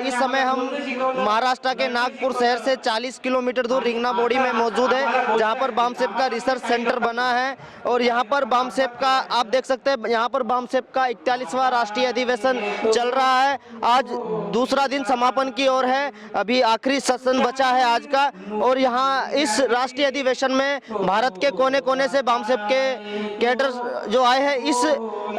इस समय हम महाराष्ट्र के नागपुर शहर से 40 किलोमीटर दूर रिंगना बोड़ी में मौजूद है, जहां पर बामसेप का रिसर्च सेंटर बना है। और यहां पर बामसेप का आप देख सकते हैं, यहां पर बामसेप का 41वां राष्ट्रीय अधिवेशन चल रहा है। आज दूसरा दिन समापन की ओर है, अभी आखिरी सेशन बचा है आज का। और यहाँ इस राष्ट्रीय अधिवेशन में भारत के कोने कोने से बामसेप के कैडर जो आए हैं, इस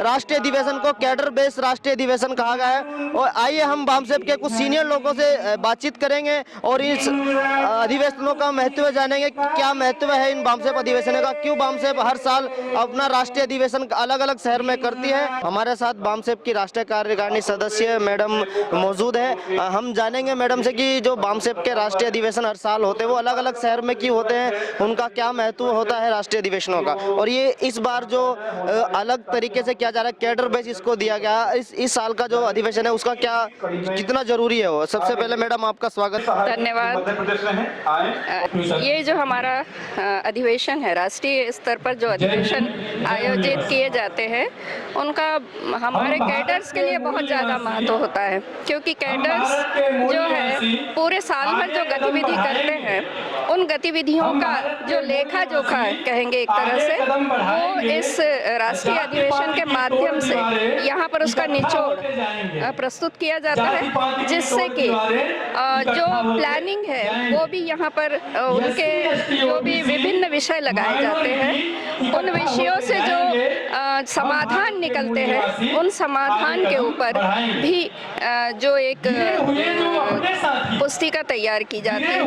राष्ट्रीय अधिवेशन को कैडर बेस्ड राष्ट्रीय अधिवेशन कहा गया है। और आइए हम बामसेप के कुछ सीनियर लोगों से बातचीत करेंगे और इस अधिवेशनों का महत्व जानेंगे, क्या महत्व है इन बामसेप अधिवेशनों का, क्यों बामसेप हर साल अपना राष्ट्रीय अधिवेशन अलग अलग शहर में करती है। हमारे साथ बामसेप की राष्ट्रीय कार्यकारिणी सदस्य मैडम मौजूद है। हम जानेंगे मैडम से कि जो बामसेप के राष्ट्रीय अधिवेशन हर साल होते हैं वो अलग अलग शहर में क्यों होते हैं, उनका क्या महत्व होता है राष्ट्रीय अधिवेशनों का, और ये इस बार जो अलग तरीके से किया जा रहा है कैडर बेस इसको दिया गया, इस साल का जो अधिवेशन है उसका क्या कितना जरूरी है वो। सबसे पहले मैडम आपका स्वागत। धन्यवाद। ये जो हमारा अधिवेशन है, राष्ट्रीय स्तर पर जो अधिवेशन आयोजित किए जाते हैं उनका हमारे कैडर्स के लिए बहुत ज़्यादा महत्व होता है, क्योंकि कैडर्स जो है पूरे साल भर जो गतिविधि करते हैं उन गतिविधियों का जो लेखा जोखा कहेंगे एक तरह से, वो इस राष्ट्रीय अधिवेशन के माध्यम से यहाँ पर उसका निचोड़ प्रस्तुत किया जाता है, जिससे कि जो प्लानिंग है वो भी यहाँ पर उनके जो भी विभिन्न विषय लगाए जाते हैं उन विषयों से जो समाधान निकलते हैं उन समाधान के ऊपर भी जो एक पुस्तिका तैयार की जाती है,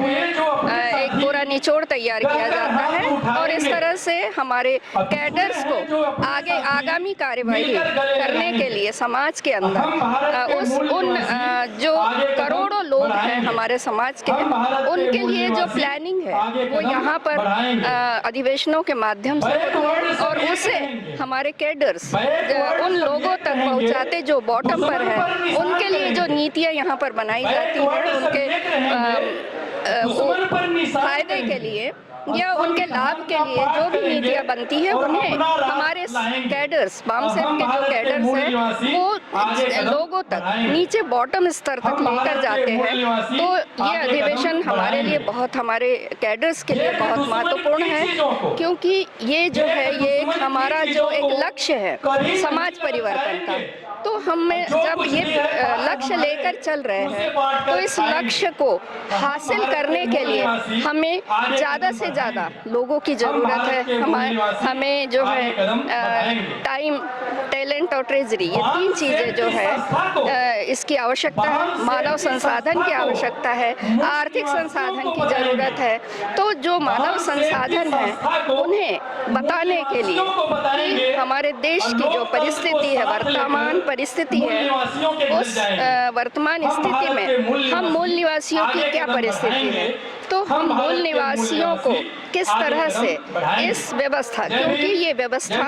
एक पूरा निचोड़ तैयार किया जाता है। और इस तरह से हमारे कैडर्स को आगे आगामी कार्यवाही करने के लिए समाज के अंदर उन जो करोड़ों लोग हैं हमारे समाज के, उनके लिए जो प्लानिंग है वो यहाँ पर अधिवेशनों के माध्यम से और उसे हमारे कैडर्स उन लोगों तक पहुँचाते जो बॉटम पर है, उनके लिए जो नीतियाँ यहाँ पर बनाई जाती हैं उनके फायदे के लिए या उनके लाभ के लिए जो भी नीतियाँ बनती है उन्हें हमारे कैडर्स, बामसेप के जो कैडर्स हैं वो लोगों तक नीचे बॉटम स्तर तक लेकर जाते हैं। तो ये अधिवेशन हमारे लिए बहुत, हमारे कैडर्स के लिए बहुत महत्वपूर्ण है, क्योंकि ये जो है ये हमारा जो एक लक्ष्य है समाज परिवर्तन का, तो हमें जब ये लक्ष्य लेकर चल रहे हैं तो इस लक्ष्य को हासिल करने के लिए हमें ज़्यादा से ज़्यादा लोगों की ज़रूरत है। हमें जो है टाइम, टैलेंट और ट्रेजरी, ये तीन चीज़ें जो है इसकी आवश्यकता है। मानव संसाधन की आवश्यकता है, आर्थिक संसाधन की ज़रूरत है। तो जो मानव संसाधन है उन्हें बताने के लिए कि हमारे देश की जो परिस्थिति है, वर्तमान परिस्थिति है, उस वर्तमान स्थिति में हम मूल निवासियों की क्या परिस्थिति है, तो हम मूल निवासियों को किस तरह से इस व्यवस्था, क्योंकि ये व्यवस्था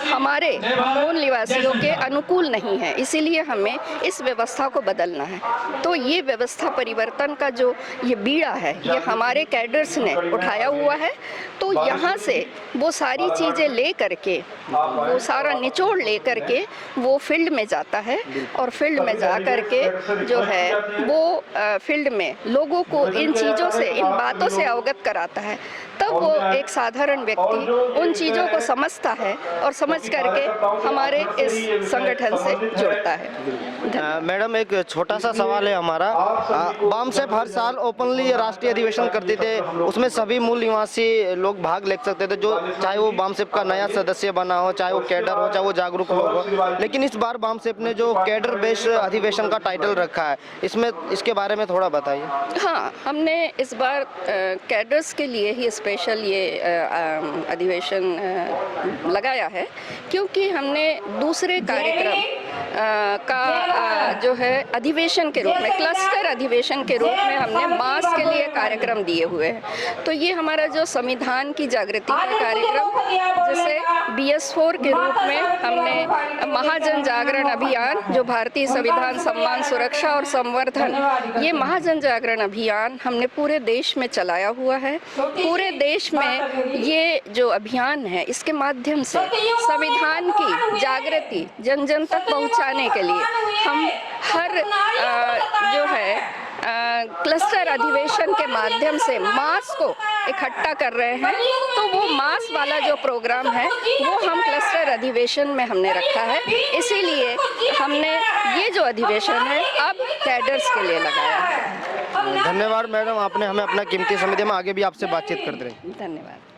हमारे मूल निवासियों के अनुकूल नहीं है, इसीलिए हमें इस व्यवस्था को बदलना है। तो ये व्यवस्था परिवर्तन का जो ये बीड़ा है ये हमारे कैडर्स ने उठाया हुआ है। तो यहाँ से वो सारी चीज़ें ले करके, वो सारा निचोड़ ले करके वो फील्ड में जाता है और फील्ड में जा करके जो है वो फील्ड में लोगों को इन चीज़ों से, इन बातों से अवगत कराता है। तब वो एक साधारण व्यक्ति उन चीज़ों को समझता है और समझ करके हमारे इस संगठन से जुड़ता है। मैडम एक छोटा सा सवाल है हमारा, बामसेप हर साल ओपनली राष्ट्रीय अधिवेशन करते थे, उसमें सभी मूल निवासी लोग भाग ले सकते थे, जो चाहे वो बामसेप का नया सदस्य बना हो, चाहे वो कैडर हो, चाहे वो जागरूक लोग हो। लेकिन इस बार बामसेप ने जो कैडर बेस्ड अधिवेशन का टाइटल रखा है, इसमें इसके बारे में थोड़ा बताइए। हाँ, हमने इस बार कैडर्स के लिए ही स्पेशल ये अधिवेशन लगाया है, क्योंकि हमने दूसरे कार्यक्रम का जो है अधिवेशन के रूप में, क्लस्टर अधिवेशन के रूप में हमने मास के लिए कार्यक्रम दिए हुए हैं। तो ये हमारा जो संविधान की जागृति का कार्यक्रम, जैसे BS4 के रूप में हमने महाजन जागरण अभियान, जो भारतीय संविधान सम्मान, सुरक्षा और संवर्धन, ये महाजन जागरण अभियान हमने पूरे देश में चलाया हुआ है। पूरे देश में ये जो अभियान है इसके माध्यम से संविधान की जागृति जन जन तक पहुंचाने के लिए हम हर जो है क्लस्टर अधिवेशन के माध्यम से मास को इकट्ठा कर रहे हैं, तो वो मास वाला जो प्रोग्राम है वो हम क्लस्टर अधिवेशन में हमने रखा है। इसीलिए हमने ये जो अधिवेशन है अब कैडर्स के लिए लगाया है। धन्यवाद मैडम, आपने हमें अपना कीमती समय दिया। हम आगे भी आपसे बातचीत करते रहेंगे। धन्यवाद।